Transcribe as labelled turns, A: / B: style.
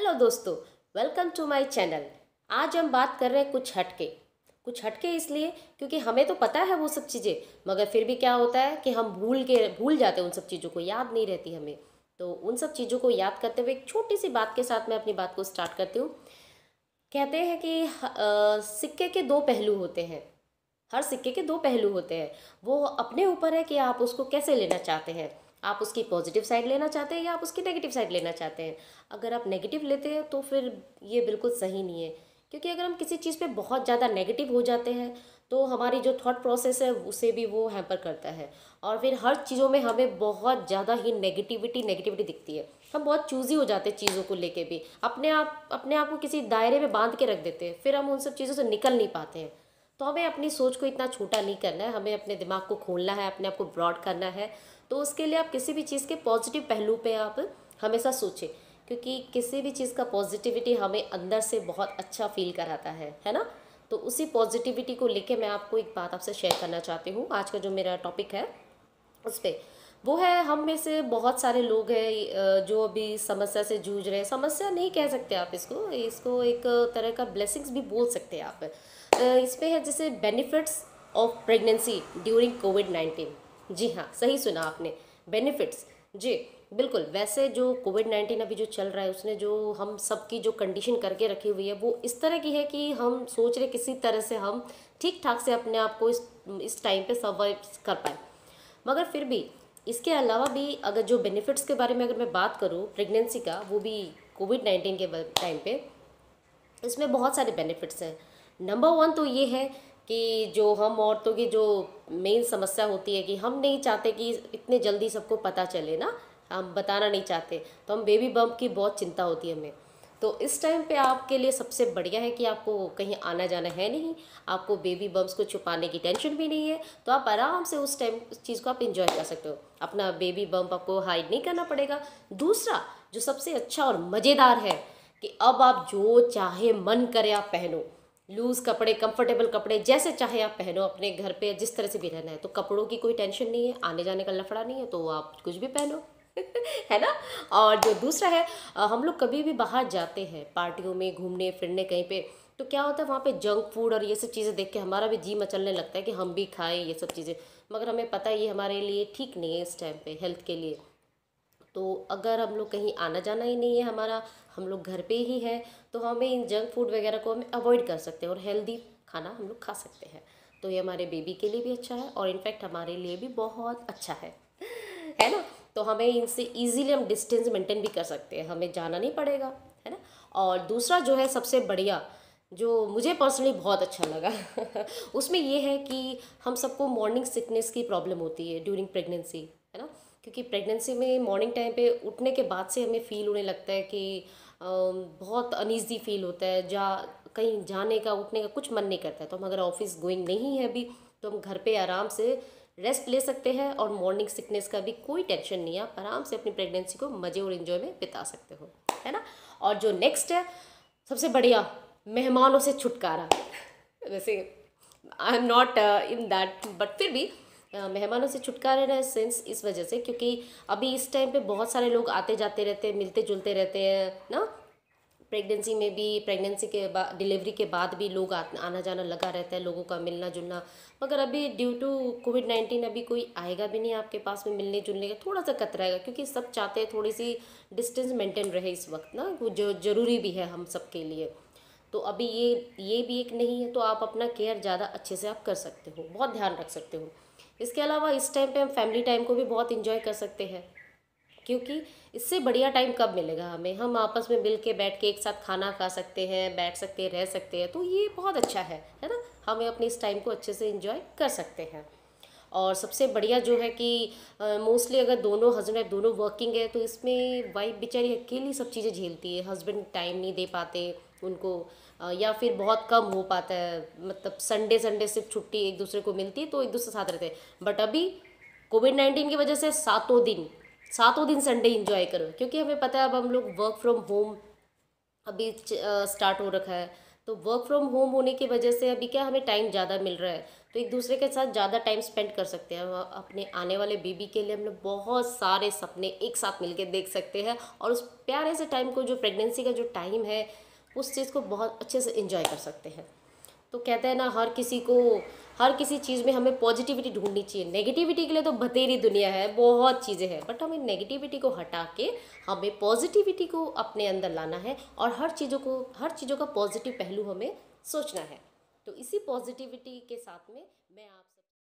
A: Hello दोस्तों, welcome to my channel. आज हम बात कर रहे हैं कुछ हटके इसलिए क्योंकि हमें तो पता है वो सब चीज़ें, मगर फिर भी क्या होता है कि हम भूल जाते हैं, उन सब चीज़ों को याद नहीं रहती हमें। तो उन सब चीज़ों को याद करते हुए एक छोटी सी बात के साथ मैं अपनी बात को स्टार्ट करती हूँ। कहते हैं कि सिक्के के दो पहलू होते हैं। हर सिक्के के दो पहलू होते हैं। वो अपने ऊपर है कि आप उसको कैसे लेना चाहते हैं। आप उसकी पॉजिटिव साइड लेना चाहते हैं या आप उसकी नेगेटिव साइड लेना चाहते हैं। अगर आप नेगेटिव लेते हैं तो फिर ये बिल्कुल सही नहीं है, क्योंकि अगर हम किसी चीज़ पे बहुत ज़्यादा नेगेटिव हो जाते हैं तो हमारी जो थॉट प्रोसेस है उसे भी वो हैम्पर करता है, और फिर हर चीज़ों में हमें बहुत ज़्यादा ही नेगेटिविटी दिखती है। हम बहुत चूज़ी हो जाते हैं चीज़ों को लेके भी, अपने आप को किसी दायरे में बांध के रख देते हैं, फिर हम उन सब चीज़ों से निकल नहीं पाते हैं। तो हमें अपनी सोच को इतना छोटा नहीं करना है, हमें अपने दिमाग को खोलना है, अपने आप को ब्रॉड करना है। तो उसके लिए आप किसी भी चीज़ के पॉजिटिव पहलू पे आप हमेशा सोचें, क्योंकि किसी भी चीज़ का पॉजिटिविटी हमें अंदर से बहुत अच्छा फील कराता है ना। तो उसी पॉजिटिविटी को लेके मैं आपको एक बात आपसे शेयर करना चाहती हूँ। आज का जो मेरा टॉपिक है उस पर वो है, हम में से बहुत सारे लोग हैं जो अभी समस्या से जूझ रहे हैं। समस्या नहीं कह सकते आप इसको इसको एक तरह का ब्लेसिंग्स भी बोल सकते हैं आप। इसमें है जैसे बेनिफिट्स ऑफ प्रेगनेंसी ड्यूरिंग कोविड-19। जी हाँ, सही सुना आपने, बेनिफिट्स। जी बिल्कुल। वैसे जो कोविड-19 अभी जो चल रहा है उसने जो हम सबकी जो कंडीशन करके रखी हुई है वो इस तरह की है कि हम सोच रहे किसी तरह से हम ठीक ठाक से अपने आप को इस टाइम पे सर्वाइव कर पाए। मगर फिर भी इसके अलावा भी अगर जो बेनिफिट्स के बारे में अगर मैं बात करूँ प्रेगनेंसी का, वो भी कोविड-19 के टाइम पे, इसमें बहुत सारे बेनिफिट्स हैं। नंबर वन तो ये है कि जो हम औरतों की जो मेन समस्या होती है कि हम नहीं चाहते कि इतने जल्दी सबको पता चले ना, हम बताना नहीं चाहते, तो हम बेबी बम्प की बहुत चिंता होती है हमें। तो इस टाइम पे आपके लिए सबसे बढ़िया है कि आपको कहीं आना जाना है नहीं, आपको बेबी बम्प्स को छुपाने की टेंशन भी नहीं है, तो आप आराम से उस टाइम उस चीज़ को आप इंजॉय कर सकते हो। अपना बेबी बम्प आपको हाइड नहीं करना पड़ेगा। दूसरा जो सबसे अच्छा और मज़ेदार है कि अब आप जो चाहे मन करे आप पहनो, लूज़ कपड़े, कंफर्टेबल कपड़े जैसे चाहे आप पहनो, अपने घर पे जिस तरह से भी रहना है। तो कपड़ों की कोई टेंशन नहीं है, आने जाने का लफड़ा नहीं है, तो आप कुछ भी पहनो है ना। और जो दूसरा है, हम लोग कभी भी बाहर जाते हैं पार्टियों में घूमने फिरने कहीं पे, तो क्या होता है वहाँ पे जंक फूड और ये सब चीज़ें देख के हमारा भी जी मचलने लगता है कि हम भी खाएं ये सब चीज़ें, मगर हमें पता है ये हमारे लिए ठीक नहीं है इस टाइम पे हेल्थ के लिए। तो अगर हम लोग कहीं आना जाना ही नहीं है हमारा, हम लोग घर पे ही हैं, तो हमें इन जंक फूड वगैरह को हमें अवॉइड कर सकते हैं और हेल्दी खाना हम लोग खा सकते हैं। तो ये हमारे बेबी के लिए भी अच्छा है और इनफैक्ट हमारे लिए भी बहुत अच्छा है ना। तो हमें इनसे इजीली हम डिस्टेंस मेंटेन भी कर सकते हैं, हमें जाना नहीं पड़ेगा, है ना। और दूसरा जो है सबसे बढ़िया, जो मुझे पर्सनली बहुत अच्छा लगा उसमें ये है कि हम सबको मॉर्निंग सिकनेस की प्रॉब्लम होती है ड्यूरिंग प्रेगनेंसी, है ना। क्योंकि प्रेगनेंसी में मॉर्निंग टाइम पे उठने के बाद से हमें फील होने लगता है कि बहुत अनईजी फील होता है, कहीं जाने का उठने का कुछ मन नहीं करता है। तो हम अगर ऑफिस गोइंग नहीं है अभी, तो हम घर पे आराम से रेस्ट ले सकते हैं और मॉर्निंग सिकनेस का भी कोई टेंशन नहीं है। आप आराम से अपनी प्रेगनेंसी को मज़े और इन्जॉय में बिता सकते हो, है ना। और जो नेक्स्ट है सबसे बढ़िया, मेहमानों से छुटकारा। वैसे I am not in that, but फिर भी मेहमानों से छुटकारा ना सेंस इस वजह से क्योंकि अभी इस टाइम पे बहुत सारे लोग आते जाते रहते हैं, मिलते जुलते रहते हैं ना। प्रेगनेंसी में भी, प्रेगनेंसी के बाद, डिलीवरी के बाद भी लोग आना जाना लगा रहता है, लोगों का मिलना जुलना। मगर अभी ड्यू टू कोविड-19 अभी कोई आएगा भी नहीं आपके पास में मिलने जुलने का, थोड़ा सा कतराएगा, क्योंकि सब चाहते हैं थोड़ी सी डिस्टेंस मेंटेन रहे इस वक्त ना, वो जो ज़रूरी भी है हम सब के लिए। तो अभी ये भी एक नहीं है, तो आप अपना केयर ज़्यादा अच्छे से आप कर सकते हो, बहुत ध्यान रख सकते हो। इसके अलावा इस टाइम पे हम फैमिली टाइम को भी बहुत इंजॉय कर सकते हैं, क्योंकि इससे बढ़िया टाइम कब मिलेगा हमें। हम आपस में मिल के बैठ के एक साथ खाना खा सकते हैं, बैठ सकते हैं, रह सकते हैं, तो ये बहुत अच्छा है ना। हमें अपने इस टाइम को अच्छे से इंजॉय कर सकते हैं। और सबसे बढ़िया जो है कि मोस्टली अगर दोनों हस्बैंड वाइफ दोनों वर्किंग है, तो इसमें वाइफ बेचारी अकेली सब चीज़ें झेलती है, हस्बैंड टाइम नहीं दे पाते उनको, या फिर बहुत कम हो पाता है, मतलब संडे संडे सिर्फ छुट्टी एक दूसरे को मिलती है तो एक दूसरे के साथ रहते हैं। बट अभी कोविड-19 की वजह से सातों दिन संडे इंजॉय करो, क्योंकि हमें पता है अब हम लोग वर्क फ्रॉम होम अभी स्टार्ट हो रखा है। तो वर्क फ्रॉम होम होने की वजह से अभी क्या हमें टाइम ज़्यादा मिल रहा है, तो एक दूसरे के साथ ज़्यादा टाइम स्पेंड कर सकते हैं। अपने आने वाले बेबी के लिए हम लोग बहुत सारे सपने एक साथ मिलके देख सकते हैं, और उस प्यारे से टाइम को, जो प्रेगनेंसी का जो टाइम है, उस चीज़ को बहुत अच्छे से एंजॉय कर सकते हैं। तो कहते हैं ना, हर किसी चीज़ में हमें पॉजिटिविटी ढूंढनी चाहिए। नेगेटिविटी के लिए तो बतेरी दुनिया है, बहुत चीज़ें हैं, बट हमें नेगेटिविटी को हटा के हमें पॉजिटिविटी को अपने अंदर लाना है, और हर चीज़ों का पॉजिटिव पहलू हमें सोचना है। तो इसी पॉजिटिविटी के साथ में मैं आप